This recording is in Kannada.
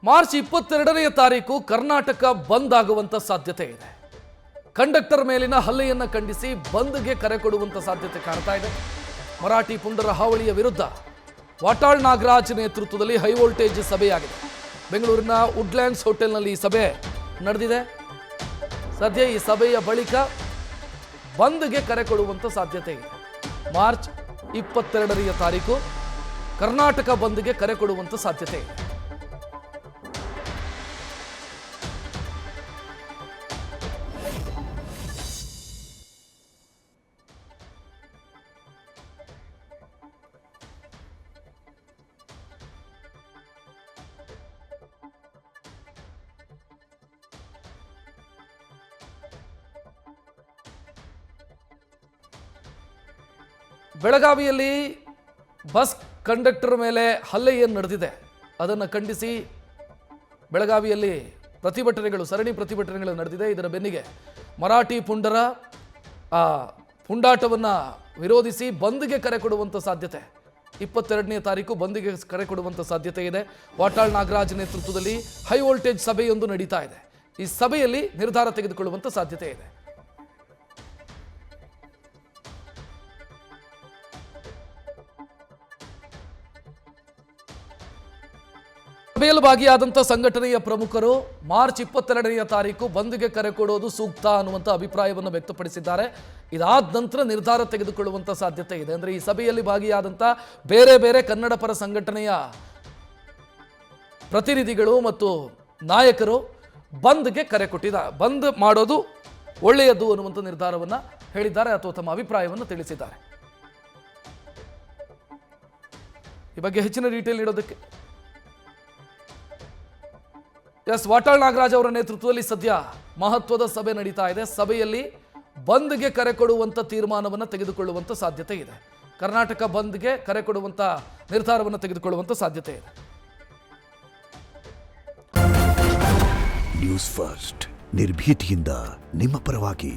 ಮಾರ್ಚ್ 22ನೇ ತಾರೀಕು ಕರ್ನಾಟಕ ಬಂದ್ ಆಗುವಂತ ಸಾಧ್ಯತೆ ಇದೆ. ಕಂಡಕ್ಟರ್ ಮೇಲಿನ ಹಲ್ಲೆಯನ್ನು ಖಂಡಿಸಿ ಬಂದ್ಗೆ ಕರೆ ಕೊಡುವಂತ ಸಾಧ್ಯತೆ ಕಾಣ್ತಾ ಇದೆ. ಮರಾಠಿ ಪುಂಡರ ಹಾವಳಿಯ ವಿರುದ್ಧ ವಾಟಾಳ್ ನಾಗರಾಜ್ ನೇತೃತ್ವದಲ್ಲಿ ಹೈ ವೋಲ್ಟೇಜ್ ಸಭೆಯಾಗಿದೆ. ಬೆಂಗಳೂರಿನ ವುಡ್ಲ್ಯಾಂಡ್ಸ್ ಹೋಟೆಲ್ನಲ್ಲಿ ಈ ಸಭೆ ನಡೆದಿದೆ. ಸದ್ಯ ಈ ಸಭೆಯ ಬಳಿಕ ಬಂದ್ಗೆ ಕರೆ ಕೊಡುವಂತ ಸಾಧ್ಯತೆ ಇದೆ. ಮಾರ್ಚ್ 22ನೇ ತಾರೀಕು ಕರ್ನಾಟಕ ಬಂದ್ಗೆ ಕರೆ ಕೊಡುವಂತ ಸಾಧ್ಯತೆ ಇದೆ. ಬೆಳಗಾವಿಯಲ್ಲಿ ಬಸ್ ಕಂಡಕ್ಟರ್ ಮೇಲೆ ಹಲ್ಲೆ ಏನು ನಡೆದಿದೆ ಅದನ್ನು ಖಂಡಿಸಿ ಬೆಳಗಾವಿಯಲ್ಲಿ ಪ್ರತಿಭಟನೆಗಳು, ಸರಣಿ ಪ್ರತಿಭಟನೆಗಳು ನಡೆದಿದೆ. ಇದರ ಬೆನ್ನಿಗೆ ಮರಾಠಿ ಪುಂಡರ ಪುಂಡಾಟವನ್ನು ವಿರೋಧಿಸಿ ಬಂದ್ಗೆ ಕರೆ ಕೊಡುವಂಥ ಸಾಧ್ಯತೆ 22ನೇ ತಾರೀಕು ಬಂದ್ಗೆ ಕರೆ ಕೊಡುವಂಥ ಸಾಧ್ಯತೆ ಇದೆ. ವಾಟಾಳ್ ನಾಗರಾಜ್ ನೇತೃತ್ವದಲ್ಲಿ ಹೈ ವೋಲ್ಟೇಜ್ ಸಭೆಯೊಂದು ನಡೀತಾ ಇದೆ. ಈ ಸಭೆಯಲ್ಲಿ ನಿರ್ಧಾರ ತೆಗೆದುಕೊಳ್ಳುವಂಥ ಸಾಧ್ಯತೆ ಇದೆ. ಸಭೆಯಲ್ಲಿ ಭಾಗಿಯಾದಂಥ ಸಂಘಟನೆಯ ಪ್ರಮುಖರು ಮಾರ್ಚ್ 22ನೇ ತಾರೀಕು ಬಂದ್ಗೆ ಕರೆ ಕೊಡೋದು ಸೂಕ್ತ ಅನ್ನುವಂಥ ಅಭಿಪ್ರಾಯವನ್ನು ವ್ಯಕ್ತಪಡಿಸಿದ್ದಾರೆ. ಇದಾದ ನಂತರ ನಿರ್ಧಾರ ತೆಗೆದುಕೊಳ್ಳುವಂಥ ಸಾಧ್ಯತೆ ಇದೆ. ಅಂದರೆ ಈ ಸಭೆಯಲ್ಲಿ ಭಾಗಿಯಾದಂಥ ಬೇರೆ ಬೇರೆ ಕನ್ನಡ ಪರ ಸಂಘಟನೆಯ ಪ್ರತಿನಿಧಿಗಳು ಮತ್ತು ನಾಯಕರು ಬಂದ್ಗೆ ಕರೆ ಕೊಟ್ಟಿದ್ದಾರೆ. ಬಂದ್ ಮಾಡೋದು ಒಳ್ಳೆಯದು ಅನ್ನುವಂಥ ನಿರ್ಧಾರವನ್ನು ಹೇಳಿದ್ದಾರೆ ಅಥವಾ ತಮ್ಮ ಅಭಿಪ್ರಾಯವನ್ನು ತಿಳಿಸಿದ್ದಾರೆ. ಈ ಬಗ್ಗೆ ಹೆಚ್ಚಿನ ಡೀಟೇಲ್ ನೀಡೋದಕ್ಕೆ ವಾಟಾಳ್ ನಾಗರಾಜ್ ಅವರ ನೇತೃತ್ವದಲ್ಲಿ ಸದ್ಯ ಮಹತ್ವದ ಸಭೆ ನಡೀತಾ ಇದೆ. ಸಭೆಯಲ್ಲಿ ಬಂದ್ಗೆ ಕರೆ ಕೊಡುವಂತ ತೀರ್ಮಾನವನ್ನು ತೆಗೆದುಕೊಳ್ಳುವಂತ ಸಾಧ್ಯತೆ ಇದೆ. ಕರ್ನಾಟಕ ಬಂದ್ಗೆ ಕರೆ ಕೊಡುವಂತ ನಿರ್ಧಾರವನ್ನು ತೆಗೆದುಕೊಳ್ಳುವಂತ ಸಾಧ್ಯತೆ ಇದೆ. ನ್ಯೂಸ್ ಫಸ್ಟ್ ನಿರ್ಭೀತಿಯಿಂದ ನಿಮ್ಮ ಪರವಾಗಿ.